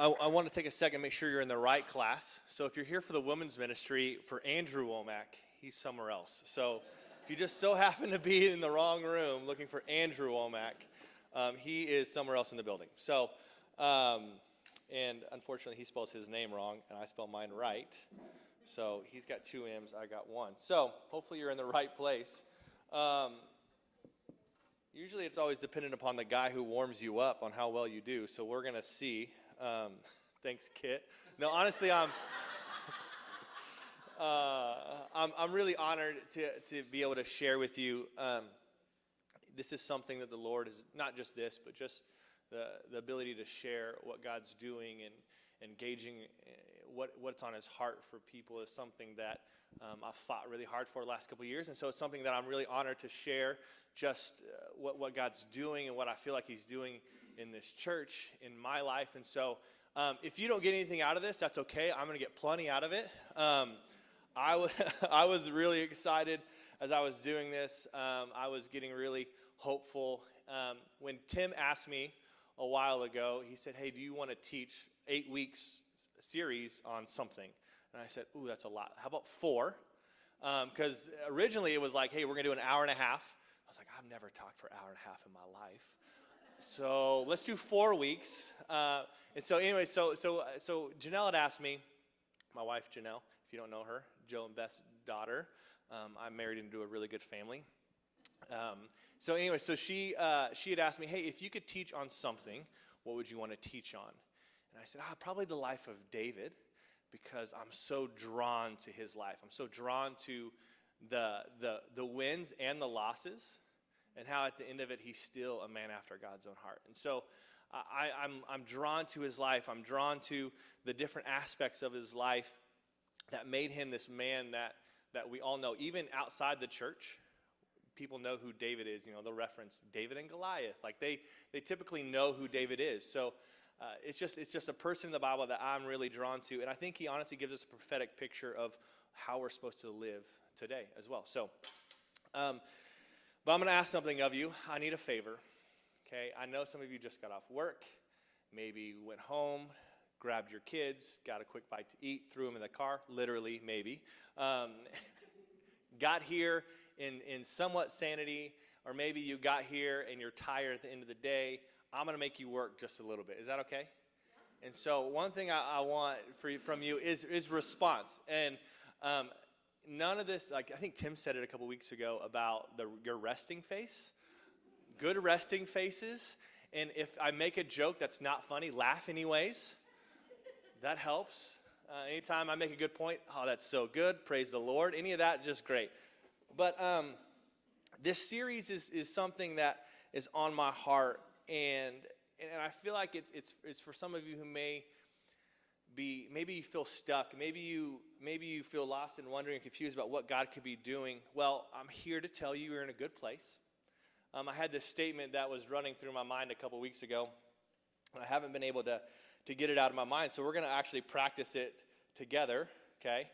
I want to take a second, make sure you're in the right class. So if you're here for the women's ministry, for Andrew Womack, he's somewhere else. So if you just so happen to be in the wrong room looking for Andrew Womack, he is somewhere else in the building. So, and unfortunately, he spells his name wrong, and I spell mine right. So he's got 2 M's, I got 1. So hopefully you're in the right place. Usually it's always dependent upon the guy who warms you up on how well you do. So we're going to see. Thanks, Kit. No, honestly, I'm really honored to be able to share with you. This is something that the Lord is, not just this, but just the ability to share what God's doing and engaging what's on his heart for people is something that I've fought really hard for the last couple of years. And so it's something that I'm really honored to share, just what God's doing and what I feel like he's doing in this church, in my life. And so if you don't get anything out of this, that's okay. I'm going to get plenty out of it. I was really excited as I was doing this. I was getting really hopeful. When Tim asked me a while ago, he said, hey, do you want to teach 8 weeks series on something? And I said, ooh, that's a lot. How about 4? Because originally it was like, hey, we're going to do an hour and a half. I was like, I've never talked for an hour and a half in my life. So let's do 4 weeks. And so anyway, so Janelle had asked me, my wife Janelle, if you don't know her, Joe and Beth's daughter. I'm married into a really good family. So anyway, so she had asked me, hey, if you could teach on something, what would you want to teach on? And I said, probably the life of David, because I'm so drawn to his life. I'm so drawn to the wins and the losses, and how at the end of it, he's still a man after God's own heart. And so I'm drawn to his life. I'm drawn to the different aspects of his life that made him this man that we all know. Even outside the church, people know who David is. You know, they'll reference David and Goliath. Like they typically know who David is. So it's just a person in the Bible that I'm really drawn to. And I think he honestly gives us a prophetic picture of how we're supposed to live today as well. So, but I'm going to ask something of you. I need a favor. Okay, I know some of you just got off work, maybe went home, grabbed your kids, got a quick bite to eat, threw them in the car, literally, maybe. Got here in somewhat sanity, or maybe you got here and you're tired at the end of the day. I'm going to make you work just a little bit. Is that okay? Yeah. And so one thing I want from you is response. And none of this, like I think Tim said it a couple weeks ago about your resting face. Good resting faces, and if I make a joke that's not funny, laugh anyways. That helps. Anytime I make a good point, oh, that's so good, praise the Lord. Any of that, just great. But this series is something that is on my heart, and I feel like it's for some of you who maybe you feel stuck, maybe you feel lost and wondering and confused about what God could be doing. Well, I'm here to tell you you're in a good place. I had this statement that was running through my mind a couple weeks ago, and I haven't been able to get it out of my mind, so we're going to actually practice it together, okay?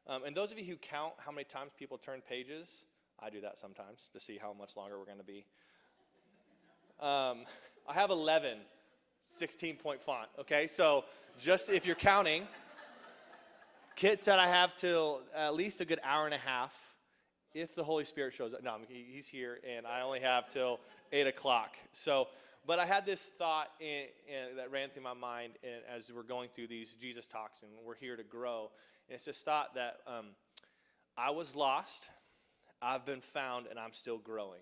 And those of you who count how many times people turn pages, I do that sometimes to see how much longer we're going to be. I have 11 16-point font, okay? So just if you're counting, Kit said I have till at least a good hour and a half. If the Holy Spirit shows up. No, he's here, and I only have till 8 o'clock. So, but I had this thought that ran through my mind as we're going through these Jesus talks, and we're here to grow. And it's this thought that I was lost, I've been found, and I'm still growing.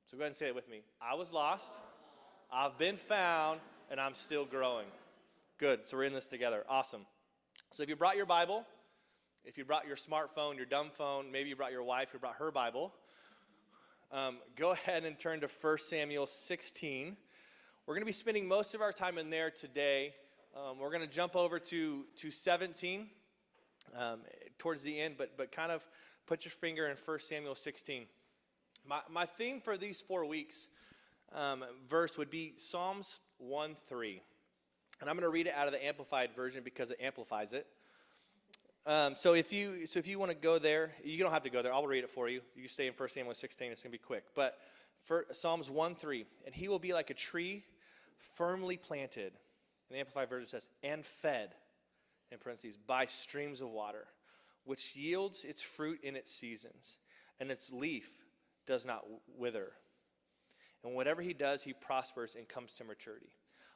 So go ahead and say it with me. I was lost, I've been found, and I'm still growing. Good, so we're in this together. Awesome. So if you brought your Bible, if you brought your smartphone, your dumb phone, maybe you brought your wife, you brought her Bible, go ahead and turn to 1 Samuel 16. We're going to be spending most of our time in there today. We're going to jump over to 17 towards the end, but kind of put your finger in 1 Samuel 16. My theme for these 4 weeks verse would be Psalms 1:3. And I'm going to read it out of the Amplified version because it amplifies it. So if you want to go there, you don't have to go there. I'll read it for you. You stay in 1 Samuel 16. It's going to be quick. But for Psalms 1:3, and he will be like a tree firmly planted And the Amplified Version says, and fed, in parentheses, by streams of water, which yields its fruit in its seasons, and its leaf does not wither. And whatever he does, he prospers and comes to maturity.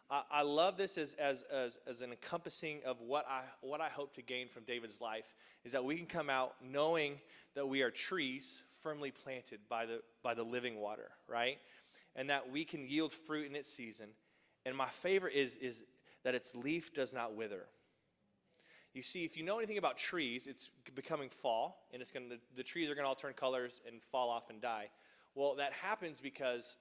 I love this as an encompassing of what I hope to gain from David's life, is that we can come out knowing that we are trees firmly planted by the living water, right? And that we can yield fruit in its season. And my favorite is that its leaf does not wither. You see, if you know anything about trees, it's becoming fall, and the trees are going to all turn colors and fall off and die. Well, that happens because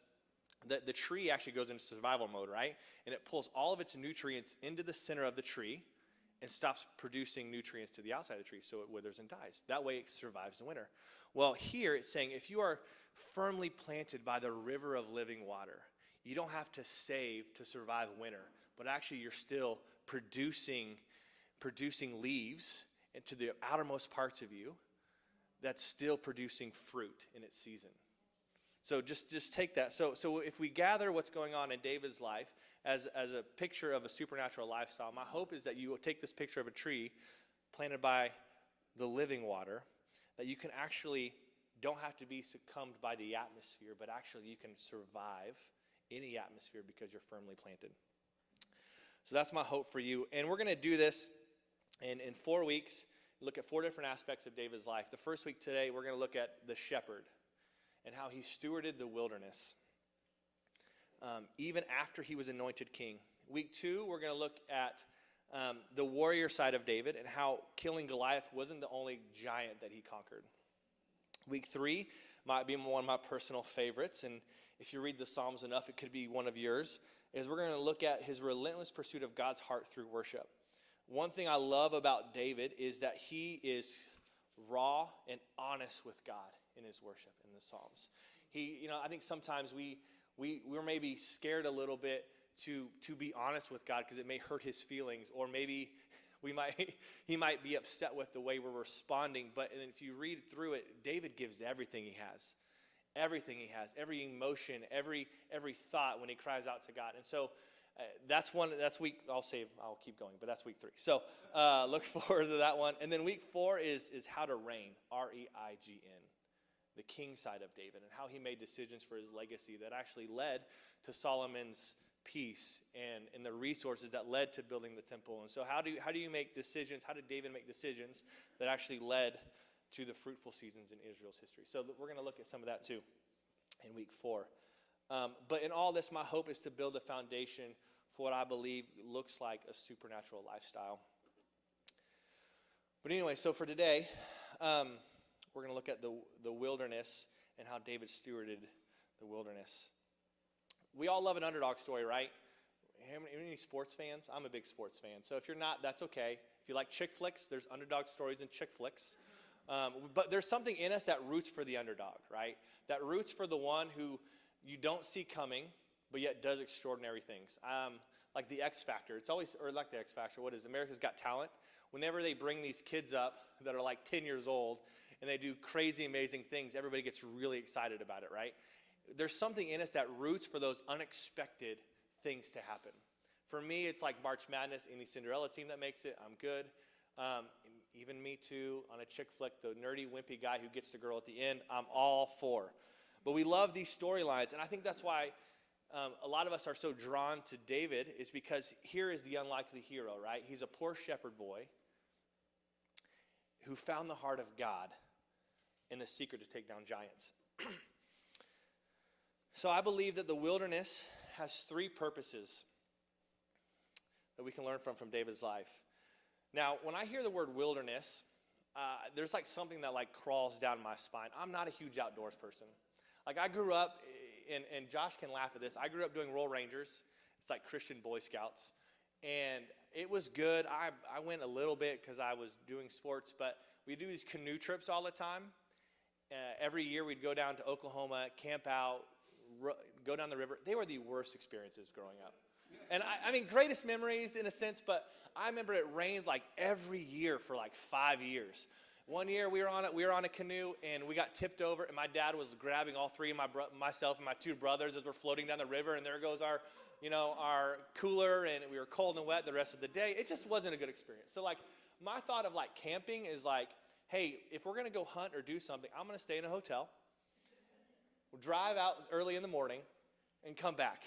the tree actually goes into survival mode, right? And it pulls all of its nutrients into the center of the tree and stops producing nutrients to the outside of the tree, so it withers and dies. That way it survives the winter. Well, here it's saying if you are firmly planted by the river of living water, you don't have to save to survive winter, but actually you're still producing leaves into the outermost parts of you that's still producing fruit in its season. So just take that. So if we gather what's going on in David's life as a picture of a supernatural lifestyle, my hope is that you will take this picture of a tree planted by the living water, that you can actually don't have to be succumbed by the atmosphere, but actually you can survive any atmosphere because you're firmly planted. So that's my hope for you. And we're going to do this in 4 weeks, look at 4 different aspects of David's life. The first week today, we're going to look at the shepherd and how he stewarded the wilderness, even after he was anointed king. Week 2, we're going to look at the warrior side of David and how killing Goliath wasn't the only giant that he conquered. Week 3 might be one of my personal favorites, and if you read the Psalms enough, it could be one of yours, is we're going to look at his relentless pursuit of God's heart through worship. One thing I love about David is that he is raw and honest with God in his worship in the Psalms. I think sometimes we're maybe scared a little bit to be honest with God because it may hurt his feelings, or maybe he might be upset with the way we're responding. But if you read through it, David gives everything he has. Everything he has, every emotion, every thought when he cries out to God. And so that's week, I'll keep going, but that's week 3. So look forward to that one. And then week 4 is how to reign, R-E-I-G-N, the king side of David, and how he made decisions for his legacy that actually led to Solomon's peace and the resources that led to building the temple. And so how do you make decisions? How did David make decisions that actually led to the fruitful seasons in Israel's history? So we're going to look at some of that too in week 4. But in all this, my hope is to build a foundation for what I believe looks like a supernatural lifestyle. But anyway, so for today, we're going to look at the wilderness and how David stewarded the wilderness. We all love an underdog story, right? Any sports fans? I'm a big sports fan. So if you're not, that's okay. If you like chick flicks, there's underdog stories in chick flicks. But there's something in us that roots for the underdog, right? That roots for the one who you don't see coming, but yet does extraordinary things. Like the X Factor. It's always, or like the X Factor, what is America's Got Talent? Whenever they bring these kids up that are like 10 years old and they do crazy, amazing things, everybody gets really excited about it, right? There's something in us that roots for those unexpected things to happen. For me, it's like March Madness, any Cinderella team that makes it, I'm good. Even me too, on a chick flick, the nerdy, wimpy guy who gets the girl at the end, I'm all for. But we love these storylines, and I think that's why a lot of us are so drawn to David, is because here is the unlikely hero, right? He's a poor shepherd boy who found the heart of God and the secret to take down giants. So I believe that the wilderness has 3 purposes that we can learn from David's life. Now, when I hear the word wilderness, there's like something that like crawls down my spine. I'm not a huge outdoors person. Like I grew up, and Josh can laugh at this, I grew up doing Roll Rangers. It's like Christian Boy Scouts. And it was good. I went a little bit because I was doing sports, but we do these canoe trips all the time. Every year we'd go down to Oklahoma, camp out, go down the river. They were the worst experiences growing up. And I mean, greatest memories in a sense, but I remember it rained like every year for like 5 years. One year we were on a canoe and we got tipped over, and my dad was grabbing all 3 of myself and my 2 brothers as we're floating down the river, and there goes our our cooler, and we were cold and wet the rest of the day. It just wasn't a good experience. So like my thought of like camping is like, hey, if we're going to go hunt or do something, I'm going to stay in a hotel. We'll drive out early in the morning and come back.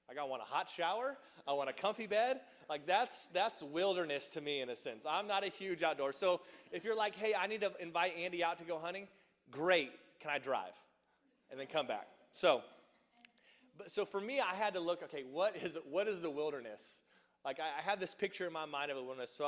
Like I want a hot shower. I want a comfy bed. Like that's wilderness to me in a sense. I'm not a huge outdoor. So if you're like, hey, I need to invite Andy out to go hunting, great. Can I drive? And then come back. So for me, I had to look, okay, what is the wilderness? Like I have this picture in my mind of a wilderness. So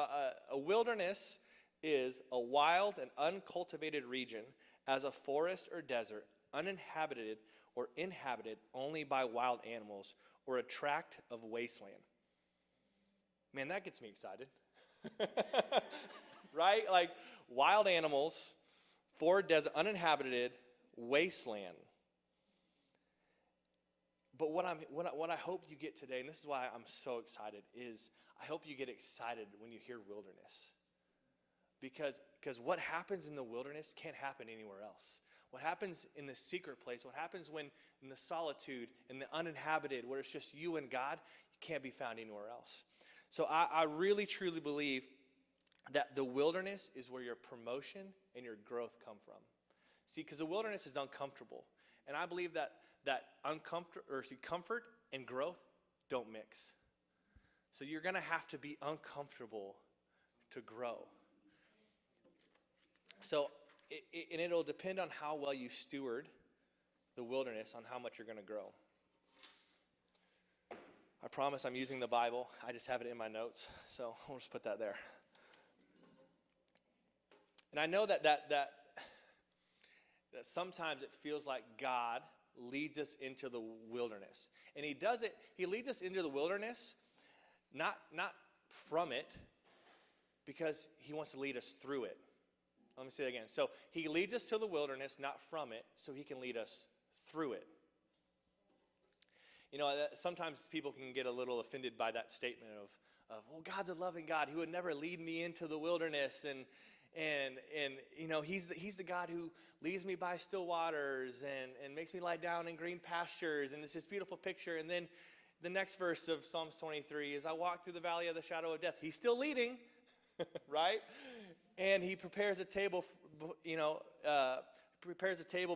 a wilderness is a wild and uncultivated region as a forest or desert, uninhabited or inhabited only by wild animals, or a tract of wasteland. Man, that gets me excited. Right? Like wild animals, for desert, uninhabited, wasteland. But what I hope you get today, and this is why I'm so excited, is I hope you get excited when you hear wilderness. Because what happens in the wilderness can't happen anywhere else. What happens in the secret place, what happens when in the solitude, in the uninhabited, where it's just you and God, you can't be found anywhere else. So I really, truly believe that the wilderness is where your promotion and your growth come from. See, because the wilderness is uncomfortable. And I believe that comfort and growth don't mix. So you're going to have to be uncomfortable to grow. So, and it'll depend on how well you steward the wilderness on how much you're going to grow. I promise I'm using the Bible. I just have it in my notes, so we'll just put that there. And I know that sometimes it feels like God leads us into the wilderness. And he leads us into the wilderness, not from it, because he wants to lead us through it. Let me say that again. So he leads us to the wilderness, not from it, so he can lead us through it. Sometimes people can get a little offended by that statement of well, God's a loving God. He would never lead me into the wilderness, and he's the God who leads me by still waters and makes me lie down in green pastures, and it's this beautiful picture. And then the next verse of Psalms 23 is, I walk through the valley of the shadow of death. He's still leading, right? And he prepares a table,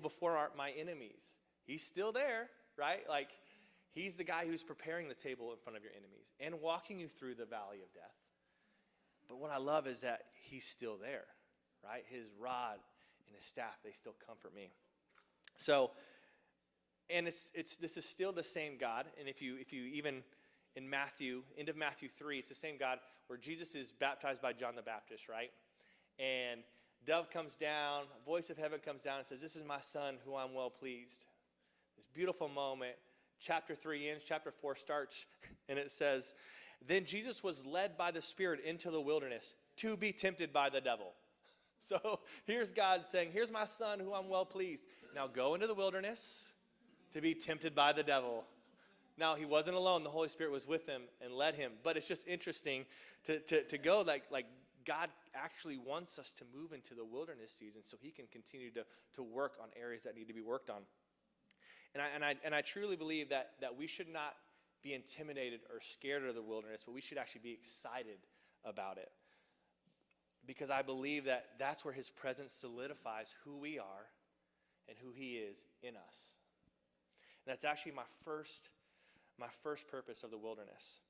before my enemies. He's still there, right? Like, he's the guy who's preparing the table in front of your enemies and walking you through the valley of death. But what I love is that he's still there, right? His rod and his staff, they still comfort me. So, and this is still the same God. And if you even in Matthew, end of Matthew 3, it's the same God where Jesus is baptized by John the Baptist, right? And dove comes down, a voice of heaven comes down and says, this is my son who I'm well pleased. This beautiful moment. Chapter 3 ends, chapter 4 starts, and it says, then Jesus was led by the Spirit into the wilderness to be tempted by the devil. So here's God saying, here's my son who I'm well pleased. Now go into the wilderness to be tempted by the devil. Now he wasn't alone. The Holy Spirit was with him and led him. But it's just interesting to go like God actually wants us to move into the wilderness season so he can continue to work on areas that need to be worked on. And I truly believe that we should not be intimidated or scared of the wilderness, but we should actually be excited about it. Because I believe that that's where his presence solidifies who we are and who he is in us. And that's actually my first purpose of the wilderness,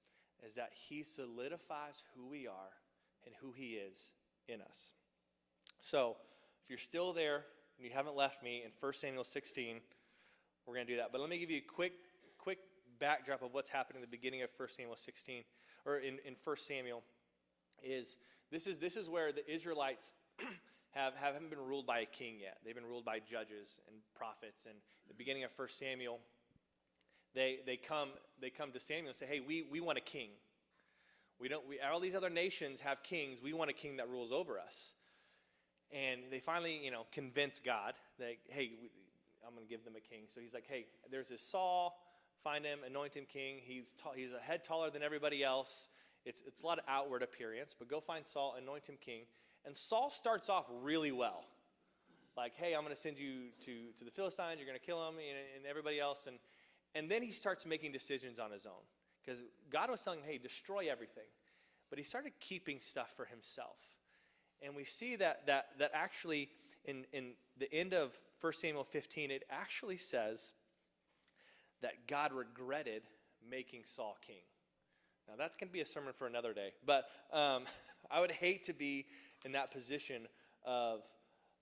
is that he solidifies who we are and who he is in us. So if you're still there and you haven't left me in 1 Samuel 16, we're going to do that. But let me give you a quick backdrop of what's happening at the beginning of 1 Samuel 16, or in 1 Samuel. This is where the Israelites haven't been ruled by a king yet. They've been ruled by judges and prophets. And at the beginning of 1 Samuel, they come to Samuel and say, hey, we want a king. All these other nations have kings. We want a king that rules over us. And they finally, convince God that, hey, I'm going to give them a king. So he's like, hey, there's this Saul. Find him, anoint him king. He's a head taller than everybody else. It's a lot of outward appearance, but go find Saul, anoint him king. And Saul starts off really well. Like, hey, I'm going to send you to the Philistines. You're going to kill him and everybody else. And then he starts making decisions on his own. Because God was telling him, hey, destroy everything. But he started keeping stuff for himself. And we see that actually in the end of 1 Samuel 15, it actually says that God regretted making Saul king. Now, that's going to be a sermon for another day. But I would hate to be in that position of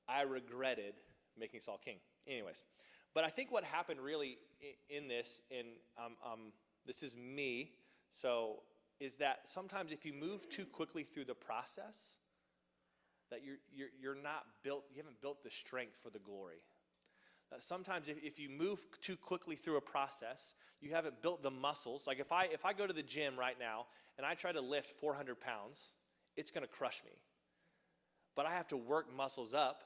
I regretted making Saul king. Anyways, but I think what happened really in this, and this is me, so is that sometimes if you move too quickly through the process, that you're not built, you haven't built the strength for the glory. Sometimes if you move too quickly through a process, you haven't built the muscles. Like if I go to the gym right now and I try to lift 400 pounds, it's going to crush me. But I have to work muscles up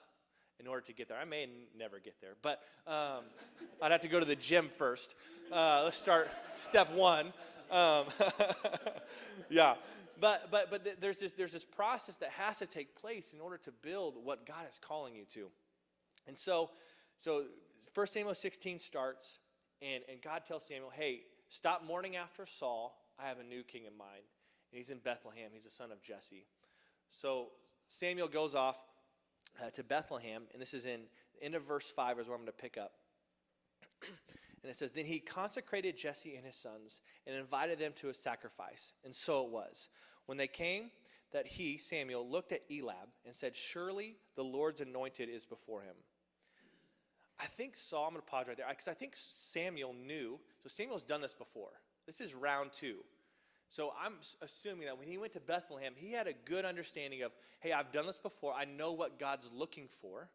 in order to get there. I may never get there, but I'd have to go to the gym first. Let's start step one. Yeah, but there's this process that has to take place in order to build what God is calling you to. And so 1 Samuel 16 starts, and God tells Samuel, hey, stop mourning after Saul. I have a new king in mind. And he's in Bethlehem. He's the son of Jesse. So Samuel goes off to Bethlehem, and this is in the end of verse 5 is where I'm going to pick up. And it says, then he consecrated Jesse and his sons and invited them to a sacrifice. And so it was. When they came, that he, Samuel, looked at Eliab and said, surely the Lord's anointed is before him. I think Saul, I'm going to pause right there, because I think Samuel knew. So Samuel's done this before. This is round 2. So I'm assuming that when he went to Bethlehem, he had a good understanding of, hey, I've done this before. I know what God's looking for.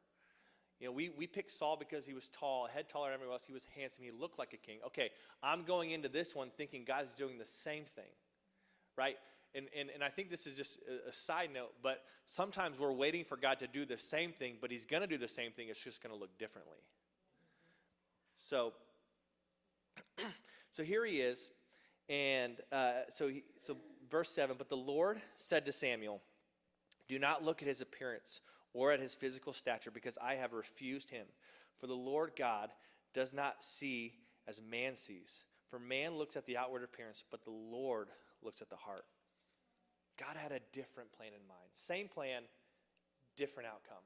You know, we picked Saul because he was tall, a head taller than everyone else. He was handsome. He looked like a king. Okay, I'm going into this one thinking God's doing the same thing, right? And I think this is just a side note, but sometimes we're waiting for God to do the same thing, but he's going to do the same thing. It's just going to look differently. So here he is, and so verse 7, but the Lord said to Samuel, do not look at his appearance or at his physical stature, because I have refused him. For the Lord God does not see as man sees. For man looks at the outward appearance, but the Lord looks at the heart. God had a different plan in mind. Same plan, different outcome.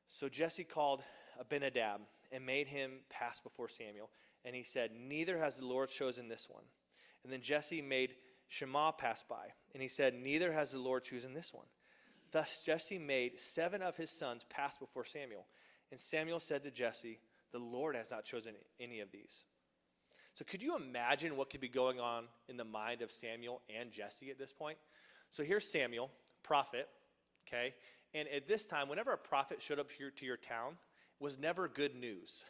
So Jesse called Abinadab and made him pass before Samuel. And he said, neither has the Lord chosen this one. And then Jesse made Shammah pass by. And he said, neither has the Lord chosen this one. Thus Jesse made 7 of his sons pass before Samuel. And Samuel said to Jesse, the Lord has not chosen any of these. So could you imagine what could be going on in the mind of Samuel and Jesse at this point? So here's Samuel, prophet, okay? And at this time, whenever a prophet showed up here to your town, it was never good news.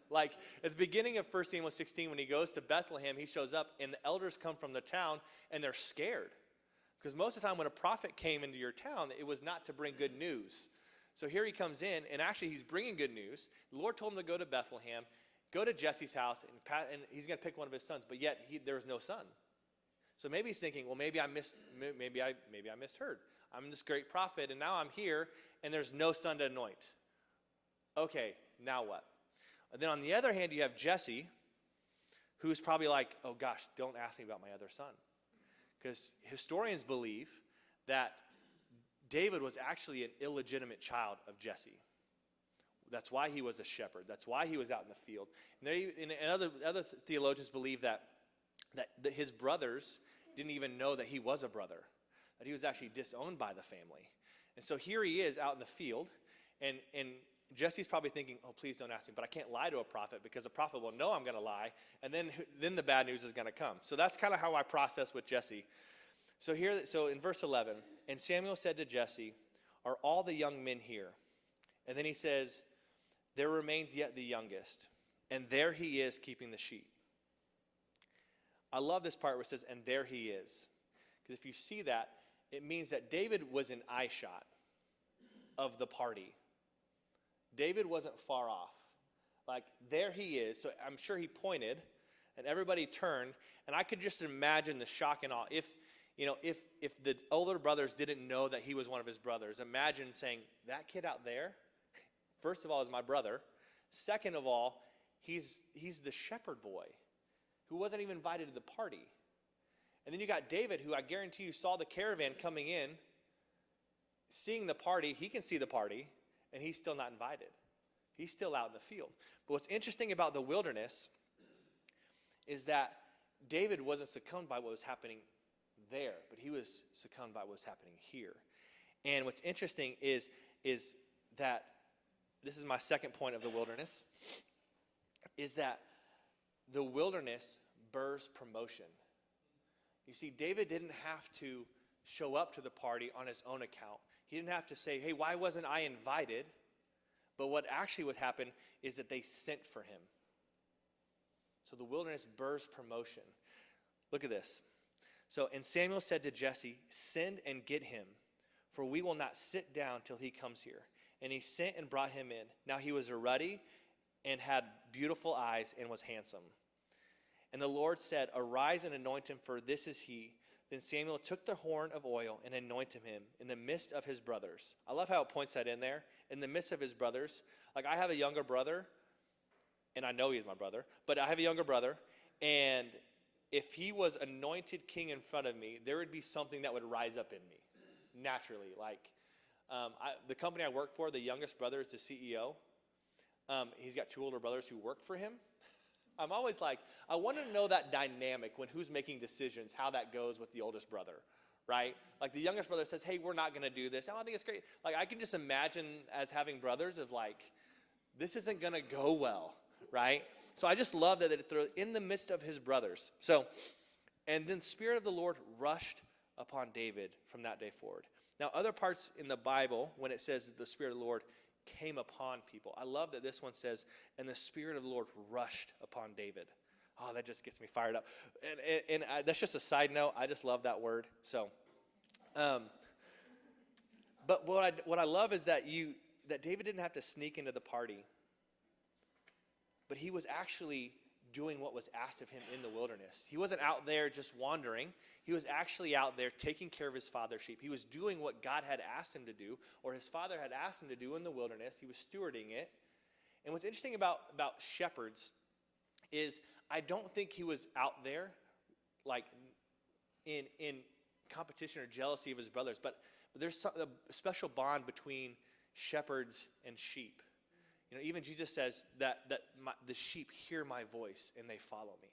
Like at the beginning of 1 Samuel 16, when he goes to Bethlehem, he shows up, and the elders come from the town, and they're scared. Because most of the time when a prophet came into your town, it was not to bring good news. So here he comes in, and actually he's bringing good news. The Lord told him to go to Bethlehem, go to Jesse's house, and he's going to pick one of his sons. But yet there was no son. So maybe he's thinking, well, maybe I misheard. I'm this great prophet, and now I'm here, and there's no son to anoint. Okay, now what? And then on the other hand, you have Jesse, who's probably like, oh gosh, don't ask me about my other son. Because historians believe that David was actually an illegitimate child of Jesse. That's why he was a shepherd. That's why he was out in the field. And other theologians believe that his brothers didn't even know that he was a brother, that he was actually disowned by the family. And so here he is out in the field, and Jesse's probably thinking, oh, please don't ask me, but I can't lie to a prophet because a prophet will know I'm going to lie, and then the bad news is going to come. So that's kind of how I process with Jesse. So in verse 11, and Samuel said to Jesse, are all the young men here? And then he says, there remains yet the youngest, and there he is keeping the sheep. I love this part where it says, and there he is. Because if you see that, it means that David was an eye shot of the party. David wasn't far off. Like, there he is. So I'm sure he pointed, and everybody turned, and I could just imagine the shock and awe. If the older brothers didn't know that he was one of his brothers, imagine saying, that kid out there, first of all, is my brother. Second of all, he's the shepherd boy who wasn't even invited to the party. And then you got David, who I guarantee you saw the caravan coming in, seeing the party. He can see the party, and he's still not invited. He's still out in the field. But what's interesting about the wilderness is that David wasn't succumbed by what was happening there, but he was succumbed by what was happening here. And what's interesting is that, this is my second point of the wilderness, is that the wilderness births promotion. You see, David didn't have to show up to the party on his own account. He didn't have to say, hey, why wasn't I invited? But what actually would happen is that they sent for him. So the wilderness births promotion. Look at this. So, and Samuel said to Jesse, send and get him, for we will not sit down till he comes here. And he sent and brought him in. Now he was ruddy and had beautiful eyes and was handsome. And the Lord said, arise and anoint him, for this is he. Then Samuel took the horn of oil and anointed him in the midst of his brothers. I love how it points that in there. In the midst of his brothers. Like, I have a younger brother, and I know he's my brother, but I have a younger brother, and if he was anointed king in front of me, there would be something that would rise up in me, naturally. Like, the company I work for, the youngest brother is the CEO. He's got 2 older brothers who work for him. I'm always like, I want to know that dynamic when who's making decisions, how that goes with the oldest brother, right? Like, the youngest brother says, hey, we're not going to do this. Oh, I think it's great. Like, I can just imagine as having brothers of like, this isn't going to go well, right? So I just love that it's in the midst of his brothers. So, and then Spirit of the Lord rushed upon David from that day forward. Now, other parts in the Bible, when it says the Spirit of the Lord came upon people, I love that this one says, and the Spirit of the Lord rushed upon David. Oh, that just gets me fired up. And that's just a side note. I just love that word. So, but what I love is that David didn't have to sneak into the party, but he was actually doing what was asked of him in the wilderness. He wasn't out there just wandering. He was actually out there taking care of his father's sheep. He was doing what God had asked him to do, or his father had asked him to do in the wilderness. He was stewarding it. And what's interesting about shepherds is I don't think he was out there like in competition or jealousy of his brothers, but there's a special bond between shepherds and sheep. You know, even Jesus says that the sheep hear my voice and they follow me.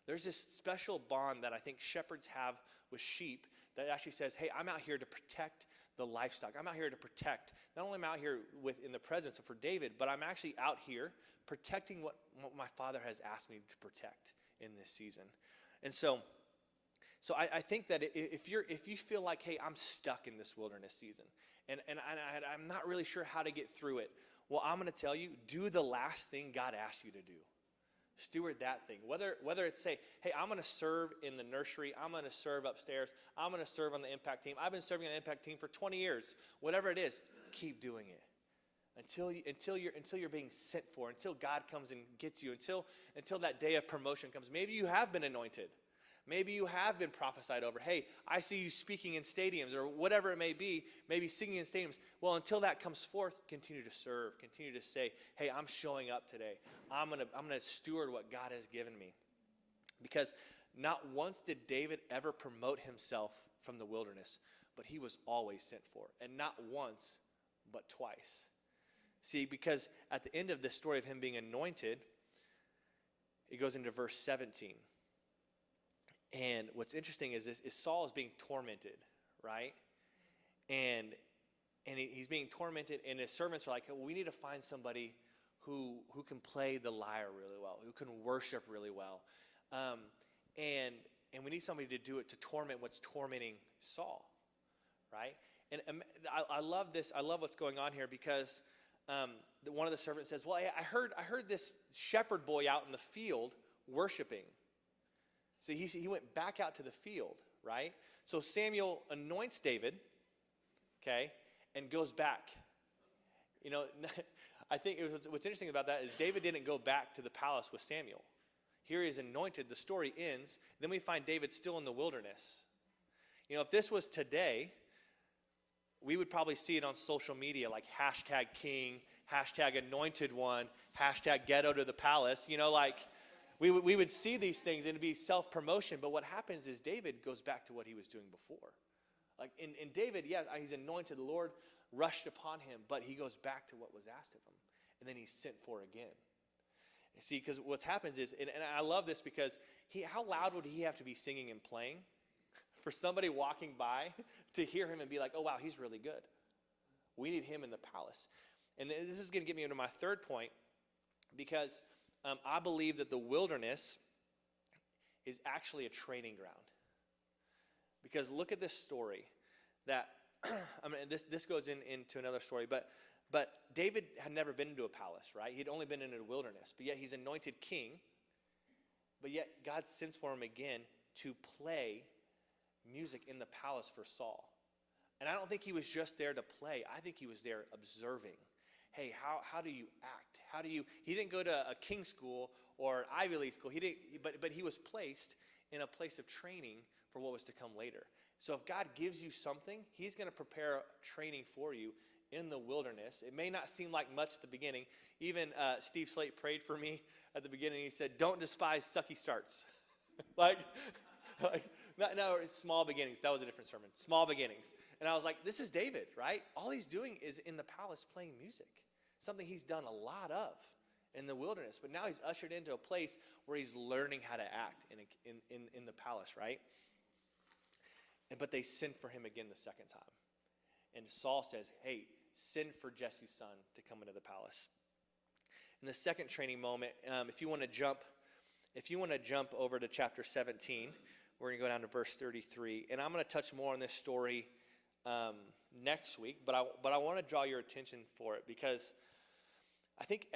There's this special bond that I think shepherds have with sheep that actually says, hey, I'm out here to protect the livestock. I'm out here to protect. Not only am I out here in the presence for David, but I'm actually out here protecting what my father has asked me to protect in this season. And so I think that if you feel like, hey, I'm stuck in this wilderness season, and I'm not really sure how to get through it, well, I'm going to tell you, do the last thing God asked you to do. Steward that thing. Whether it's say, hey, I'm going to serve in the nursery. I'm going to serve upstairs. I'm going to serve on the impact team. I've been serving on the impact team for 20 years. Whatever it is, keep doing it. Until you're being sent for, until God comes and gets you, until that day of promotion comes. Maybe you have been anointed. Maybe you have been prophesied over. Hey, I see you speaking in stadiums or whatever it may be, maybe singing in stadiums. Well, until that comes forth, continue to serve. Continue to say, hey, I'm showing up today. I'm gonna steward what God has given me. Because not once did David ever promote himself from the wilderness, but he was always sent for. And not once, but twice. See, because at the end of the story of him being anointed, it goes into verse 17. And what's interesting is Saul is being tormented, right? And he's being tormented, and his servants are like, well, we need to find somebody who can play the lyre really well, who can worship really well. And we need somebody to do it to torment what's tormenting Saul, right? And I love this. I love what's going on here because one of the servants says, well, I heard this shepherd boy out in the field worshiping. So he went back out to the field, right? So Samuel anoints David, okay, and goes back. You know, I think what's interesting about that is David didn't go back to the palace with Samuel. Here he is anointed. The story ends. Then we find David still in the wilderness. You know, if this was today, we would probably see it on social media like #king, #anointed one, #ghetto to the palace. You know, like we would see these things and it'd be self-promotion. But what happens is David goes back to what he was doing before. Like in David, yes, he's anointed. The Lord rushed upon him, but he goes back to what was asked of him. And then he's sent for again. You see, because what happens is, and I love this because how loud would he have to be singing and playing for somebody walking by to hear him and be like, oh, wow, he's really good. We need him in the palace. And this is going to get me into my third point because I believe that the wilderness is actually a training ground. Because look at this story that, I mean, this goes into another story, but David had never been into a palace, right? He'd only been in a wilderness, but yet he's anointed king, but yet God sends for him again to play music in the palace for Saul. And I don't think he was just there to play. I think he was there observing. Hey, how do you act? He didn't go to a king school or Ivy League school. But he was placed in a place of training for what was to come later. So if God gives you something, he's going to prepare training for you in the wilderness. It may not seem like much at the beginning. Even Steve Slate prayed for me at the beginning. He said, don't despise sucky starts. like no, small beginnings. That was a different sermon. Small beginnings. And I was like, this is David, right? All he's doing is in the palace playing music. Something he's done a lot of in the wilderness. But now he's ushered into a place where he's learning how to act in the palace, right? But they send for him again the second time. And Saul says, hey, send for Jesse's son to come into the palace. In the second training moment, if you want to jump over to chapter 17, we're going to go down to verse 33. And I'm going to touch more on this story next week, but I want to draw your attention for it because I think,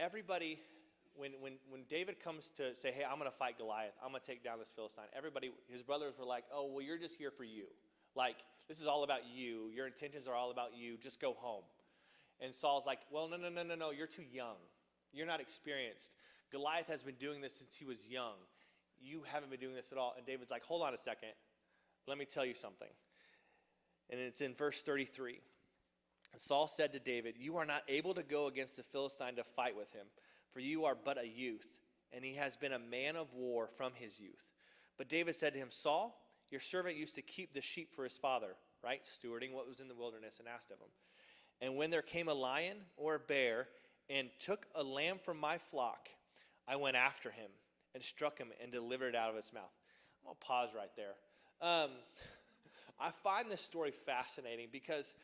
everybody, when David comes to say, hey, I'm going to fight Goliath, I'm going to take down this Philistine, everybody, his brothers were like, oh, well, you're just here for you. Like, this is all about you. Your intentions are all about you. Just go home. And Saul's like, well, no. You're too young. You're not experienced. Goliath has been doing this since he was young. You haven't been doing this at all. And David's like, hold on a second. Let me tell you something. And it's in verse 33. And Saul said to David, you are not able to go against the Philistine to fight with him, for you are but a youth, and he has been a man of war from his youth. But David said to him, Saul, your servant used to keep the sheep for his father, right? Stewarding what was in the wilderness, and asked of him. And when there came a lion or a bear and took a lamb from my flock, I went after him and struck him and delivered it out of its mouth. I'm going to pause right there. I find this story fascinating because,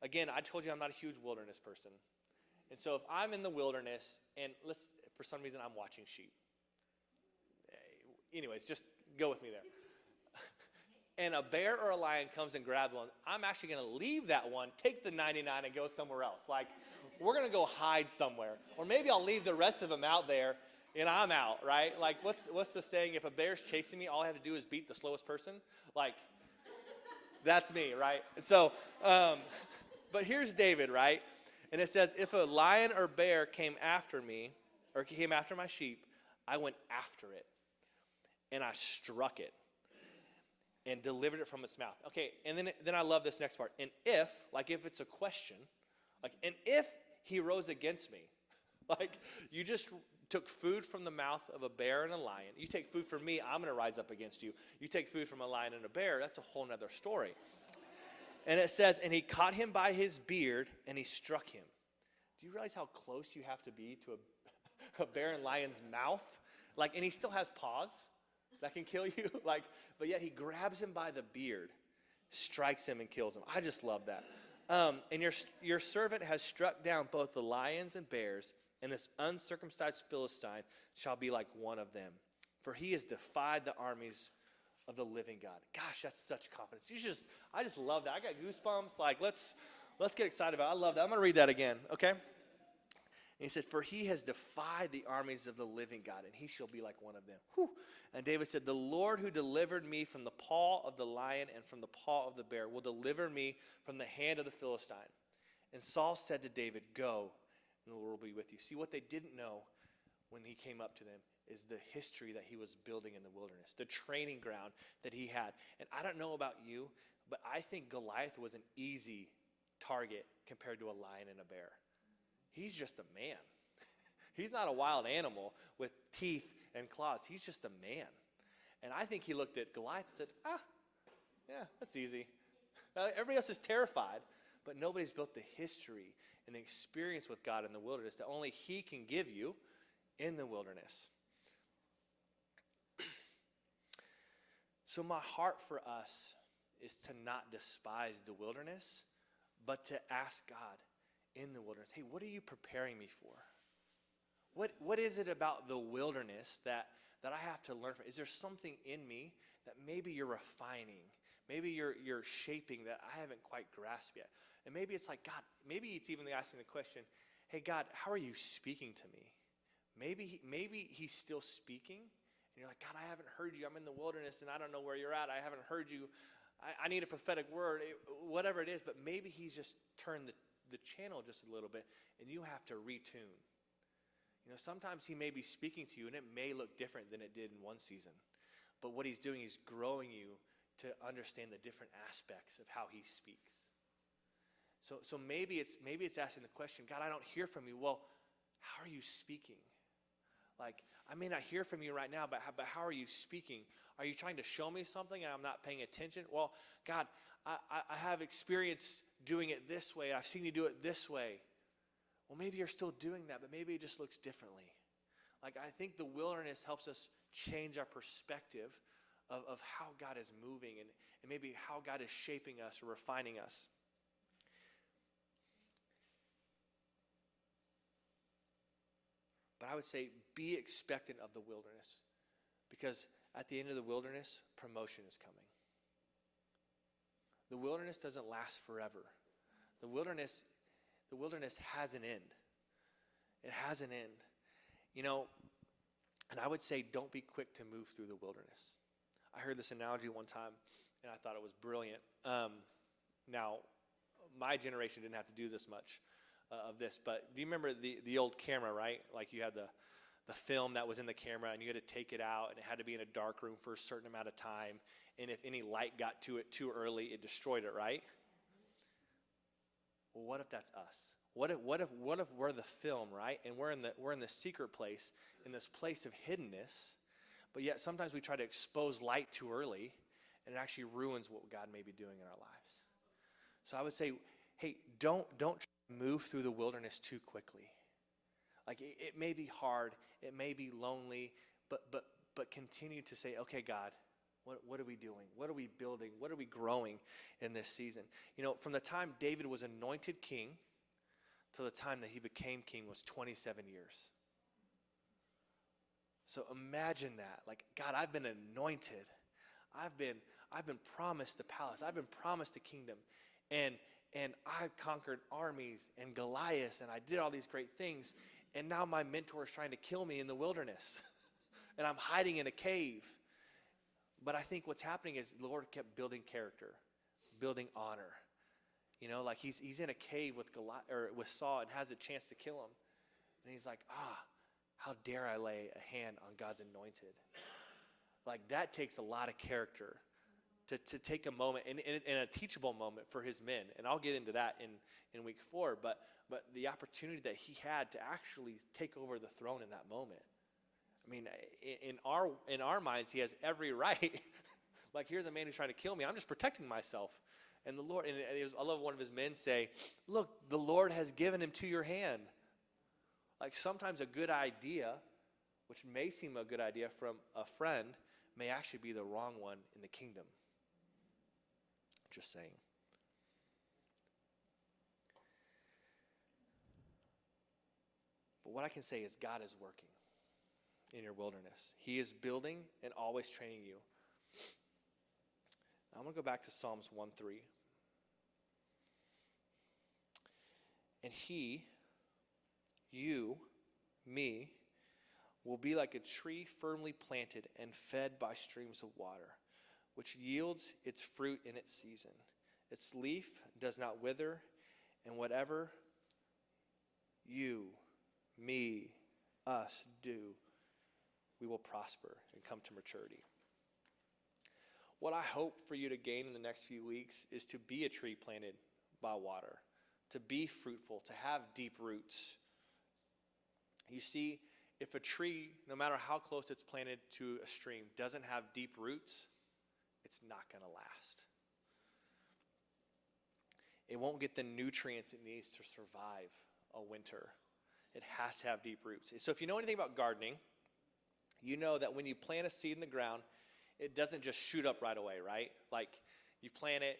again, I told you I'm not a huge wilderness person. And so if I'm in the wilderness and for some reason I'm watching sheep. Anyways, just go with me there. And a bear or a lion comes and grabs one, I'm actually going to leave that one, take the 99 and go somewhere else. Like, we're going to go hide somewhere. Or maybe I'll leave the rest of them out there and I'm out, right? Like, what's the saying? If a bear's chasing me, all I have to do is beat the slowest person. Like, that's me, right? So, but here's David, right? And it says, if a lion or bear came after me, or came after my sheep, I went after it. And I struck it. And delivered it from its mouth. Okay, and then I love this next part. And if it's a question, and if he rose against me, like you just took food from the mouth of a bear and a lion. You take food from me, I'm going to rise up against you. You take food from a lion and a bear, that's a whole nother story. And it says, and he caught him by his beard and he struck him. Do you realize how close you have to be to a bear and lion's mouth? And he still has paws that can kill you. But yet he grabs him by the beard, strikes him and kills him. I just love that. And your servant has struck down both the lions and bears, and this uncircumcised Philistine shall be like one of them. For he has defied the armies of the living God. Gosh, that's such confidence. I just love that. I got goosebumps. Let's get excited about it. I love that. I'm going to read that again, okay? And he said, for he has defied the armies of the living God, and he shall be like one of them. Whew. And David said, the Lord who delivered me from the paw of the lion and from the paw of the bear will deliver me from the hand of the Philistine. And Saul said to David, go, and the Lord will be with you. See, what they didn't know when he came up to them is the history that he was building in the wilderness, the training ground that he had. And I don't know about you, but I think Goliath was an easy target compared to a lion and a bear. He's just a man. He's not a wild animal with teeth and claws. He's just a man. And I think he looked at Goliath and said, yeah, that's easy. Everybody else is terrified, but nobody's built the history and the experience with God in the wilderness that only he can give you in the wilderness. So my heart for us is to not despise the wilderness, but to ask God in the wilderness, hey, what are you preparing me for? What is it about the wilderness that I have to learn from? Is there something in me that maybe you're refining? Maybe you're shaping that I haven't quite grasped yet. And maybe it's like, God, maybe it's even asking the question, hey, God, how are you speaking to me? Maybe he's still speaking. And you're like, God, I haven't heard you. I'm in the wilderness, and I don't know where you're at. I haven't heard you. I need a prophetic word, whatever it is. But maybe he's just turned the channel just a little bit, and you have to retune. Sometimes he may be speaking to you, and it may look different than it did in one season. But what he's doing is growing you to understand the different aspects of how he speaks. So maybe it's asking the question, God, I don't hear from you. Well, how are you speaking? Like, I may not hear from you right now, but how are you speaking? Are you trying to show me something and I'm not paying attention? Well, God, I have experience doing it this way. I've seen you do it this way. Well, maybe you're still doing that, but maybe it just looks differently. Like, I think the wilderness helps us change our perspective of how God is moving and maybe how God is shaping us or refining us. But I would say be expectant of the wilderness, because at the end of the wilderness, promotion is coming. The wilderness doesn't last forever. The wilderness has an end. It has an end. And I would say don't be quick to move through the wilderness. I heard this analogy one time, and I thought it was brilliant. Now, my generation didn't have to do this much of this, but do you remember the old camera, right? Like you had the film that was in the camera, and you had to take it out, and it had to be in a dark room for a certain amount of time, and if any light got to it too early, it destroyed it, right? Well, what if that's us? What if we're the film, right? And we're in the secret place, in this place of hiddenness, but yet sometimes we try to expose light too early, and it actually ruins what God may be doing in our lives. So I would say, hey, don't move through the wilderness too quickly. Like it may be hard, it may be lonely, but continue to say, okay, God, what are we doing? What are we building? What are we growing in this season? From the time David was anointed king to the time that he became king was 27 years. So imagine that. Like, God, I've been anointed. I've been promised the palace. I've been promised the kingdom. And I conquered armies and Goliath, and I did all these great things. And now my mentor is trying to kill me in the wilderness. And I'm hiding in a cave. But I think what's happening is the Lord kept building character, building honor. Like he's in a cave with Saul and has a chance to kill him. And he's like, how dare I lay a hand on God's anointed? Like that takes a lot of character to take a moment and a teachable moment for his men. And I'll get into that in week 4. But the opportunity that he had to actually take over the throne in that moment. I mean, in our minds, he has every right. Like, here's a man who's trying to kill me. I'm just protecting myself. And the Lord, I love one of his men say, look, the Lord has given him to your hand. Like sometimes a good idea, which may seem a good idea from a friend, may actually be the wrong one in the kingdom. Just saying. But what I can say is God is working in your wilderness. He is building and always training you. I'm going to go back to Psalms 1:3. And he, you, me, will be like a tree firmly planted and fed by streams of water, which yields its fruit in its season. Its leaf does not wither, and whatever you, me, us do, we will prosper and come to maturity. What I hope for you to gain in the next few weeks is to be a tree planted by water, to be fruitful, to have deep roots. You see, if a tree, no matter how close it's planted to a stream, doesn't have deep roots, it's not going to last. It won't get the nutrients it needs to survive a winter. It has to have deep roots. So if you know anything about gardening, you know that when you plant a seed in the ground, it doesn't just shoot up right away, right? Like you plant it,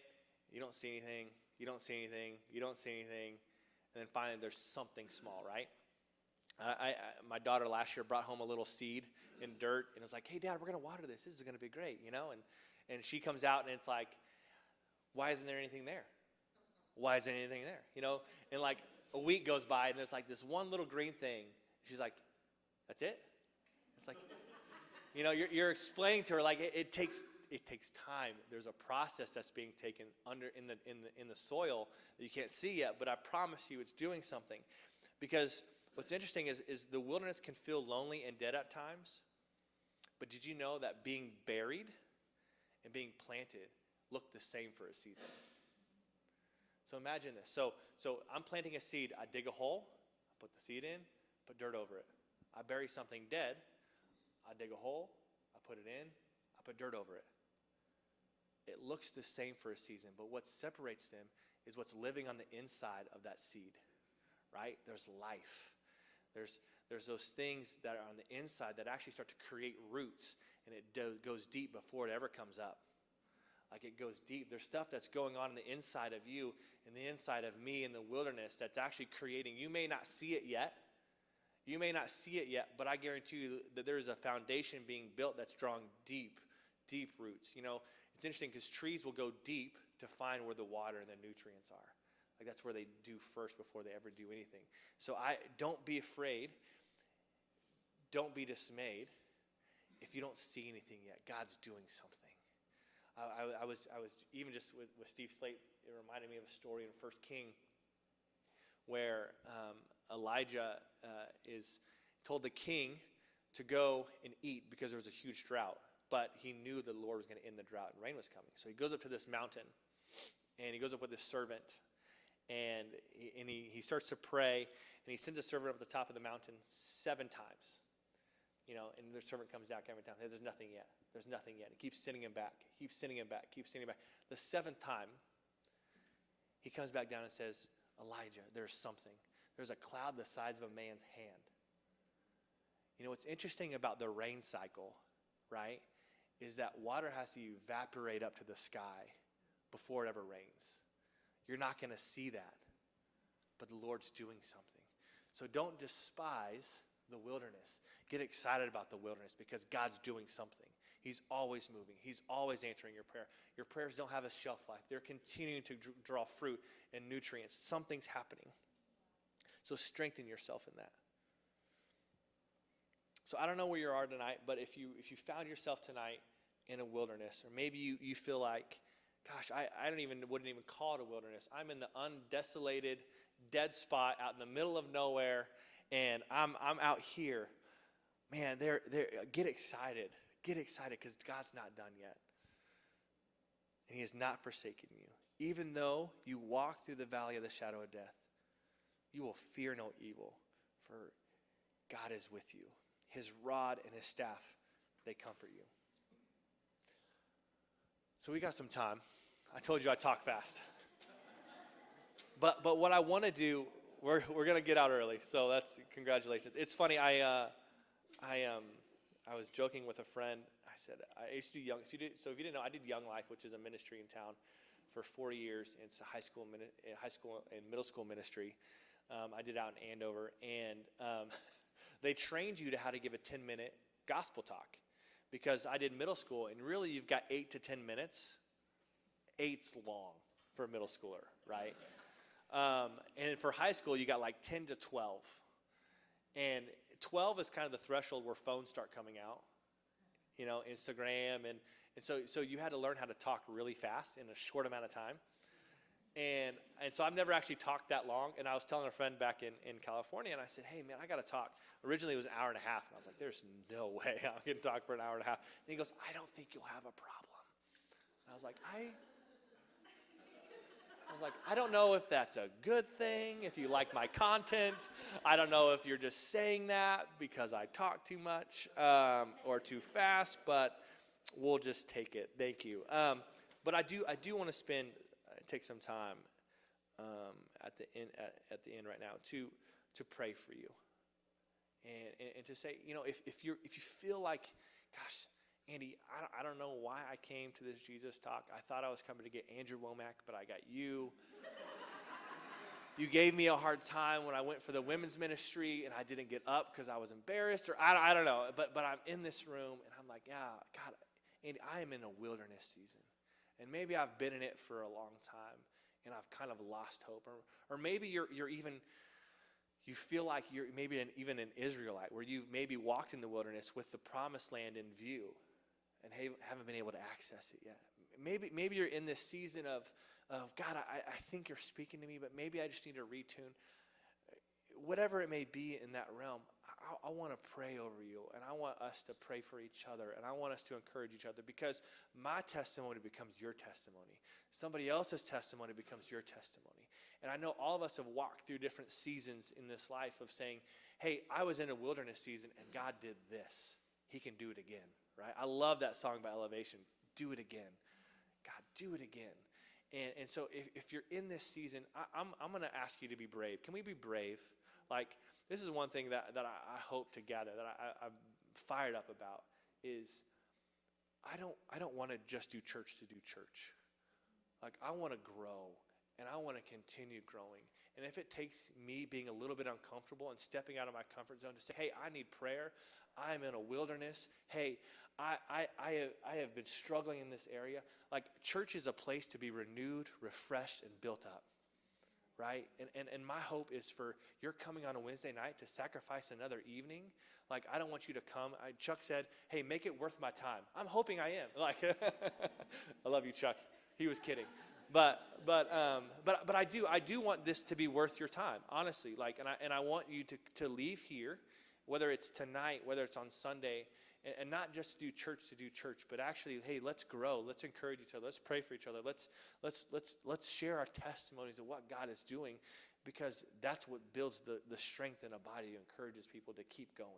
you don't see anything, you don't see anything, you don't see anything, and then finally there's something small, right? My daughter last year brought home a little seed in dirt and was like, hey, Dad, we're going to water this. This is going to be great, you know? And she comes out and it's like, why isn't there anything there? Why isn't anything there? You know? And like a week goes by and there's like this one little green thing. She's like, that's it? It's like, you know, you're explaining to her like it takes time. There's a process that's being taken in the soil that you can't see yet, but I promise you it's doing something. Because what's interesting is the wilderness can feel lonely and dead at times, but did you know that being buried and being planted look the same for a season? So imagine this. So I'm planting a seed. I dig a hole, I put the seed in, put dirt over it. I bury something dead. I dig a hole, I put it in, I put dirt over it. It looks the same for a season, but what separates them is what's living on the inside of that seed, right? There's life. There's those things that are on the inside that actually start to create roots, and it goes deep before it ever comes up. Like it goes deep. There's stuff that's going on the inside of you and the inside of me in the wilderness that's actually creating. You may not see it yet. You may not see it yet, but I guarantee you that there is a foundation being built that's drawing deep, deep roots. You know, it's interesting because trees will go deep to find where the water and the nutrients are. Like that's where they do first before they ever do anything. So don't be afraid. Don't be dismayed if you don't see anything yet. God's doing something. I was even just with Steve Slate, it reminded me of a story in 1 King where Elijah is told the king to go and eat because there was a huge drought. But he knew the Lord was going to end the drought and rain was coming. So he goes up to this mountain and he goes up with his servant and he starts to pray and he sends a servant up the top of the mountain 7 times. You know, and the servant comes down every time. There's nothing yet. There's nothing yet. He keeps sending him back. Keeps sending him back. Keeps sending him back. The 7th time, he comes back down and says, Elijah, there's something. There's a cloud the size of a man's hand. You know, what's interesting about the rain cycle, right, is that water has to evaporate up to the sky before it ever rains. You're not going to see that, but the Lord's doing something. So don't despise the wilderness. Get excited about the wilderness because God's doing something. He's always moving. He's always answering your prayer. Your prayers don't have a shelf life. They're continuing to draw fruit and nutrients. Something's happening. So strengthen yourself in that. So I don't know where you are tonight, but if you found yourself tonight in a wilderness, or maybe you feel like, gosh, I wouldn't even call it a wilderness. I'm in the undesolated, dead spot out in the middle of nowhere, and I'm out here. Man, get excited. Get excited because God's not done yet. And he has not forsaken you. Even though you walk through the valley of the shadow of death, you will fear no evil, for God is with you. His rod and his staff, they comfort you. So we got some time. I told you I talk fast. But what I want to do, we're going to get out early, so that's congratulations. It's funny, I was joking with a friend. I said, I used to do Young. So if you didn't know, I did Young Life, which is a ministry in town for 4 years. It's a high school and middle school ministry. I did out in Andover, and they trained you to how to give a 10-minute gospel talk, because I did middle school, and really you've got 8 to 10 minutes. 8's long for a middle schooler, right? And for high school, you got like 10 to 12. And 12 is kind of the threshold where phones start coming out, you know, Instagram. And so you had to learn how to talk really fast in a short amount of time. And so I've never actually talked that long. And I was telling a friend back in California, and I said, hey, man, I got to talk. Originally, it was an hour and a half. And I was like, there's no way I can talk for an hour and a half. And he goes, I don't think you'll have a problem. And I was like, was like, I don't know if that's a good thing, if you like my content. I don't know if you're just saying that because I talk too much or too fast, but we'll just take it. Thank you. But I do want to take some time at the end right now to pray for you, and to say, if you feel like, gosh, Andy, I don't know why I came to this Jesus talk. I thought I was coming to get Andrew Womack, but I got you. You gave me a hard time when I went for the women's ministry and I didn't get up because I was embarrassed, or I don't know. But I'm in this room and I'm like, yeah, God, Andy, I am in a wilderness season. And maybe I've been in it for a long time and I've kind of lost hope. Or maybe you feel like you're maybe even an Israelite where you've maybe walked in the wilderness with the promised land in view and haven't been able to access it yet. Maybe you're in this season of God, I think you're speaking to me, but maybe I just need to retune. Whatever it may be in that realm, I want to pray over you, and I want us to pray for each other, and I want us to encourage each other, because my testimony becomes your testimony. Somebody else's testimony becomes your testimony. And I know all of us have walked through different seasons in this life of saying, hey, I was in a wilderness season, and God did this. He can do it again, right? I love that song by Elevation, Do It Again. God, do it again. And so if you're in this season, I'm going to ask you to be brave. Can we be brave? Like, this is one thing that I hope to gather, that I'm fired up about, is I don't want to just do church to do church. Like, I want to grow, and I want to continue growing. And if it takes me being a little bit uncomfortable and stepping out of my comfort zone to say, hey, I need prayer. I'm in a wilderness. Hey, I have been struggling in this area. Like, church is a place to be renewed, refreshed, and built up, right? And my hope is for you're coming on a Wednesday night to sacrifice another evening. Like, I don't want you to come. Chuck said, hey, make it worth my time. I'm hoping I am. Like, I love you, Chuck. He was kidding. But I do want this to be worth your time, honestly. Like, and I want you to leave here, whether it's tonight, whether it's on Sunday, and not just do church, but actually, hey, let's grow, let's encourage each other, let's pray for each other, let's share our testimonies of what God is doing, because that's what builds the strength in a body, encourages people to keep going.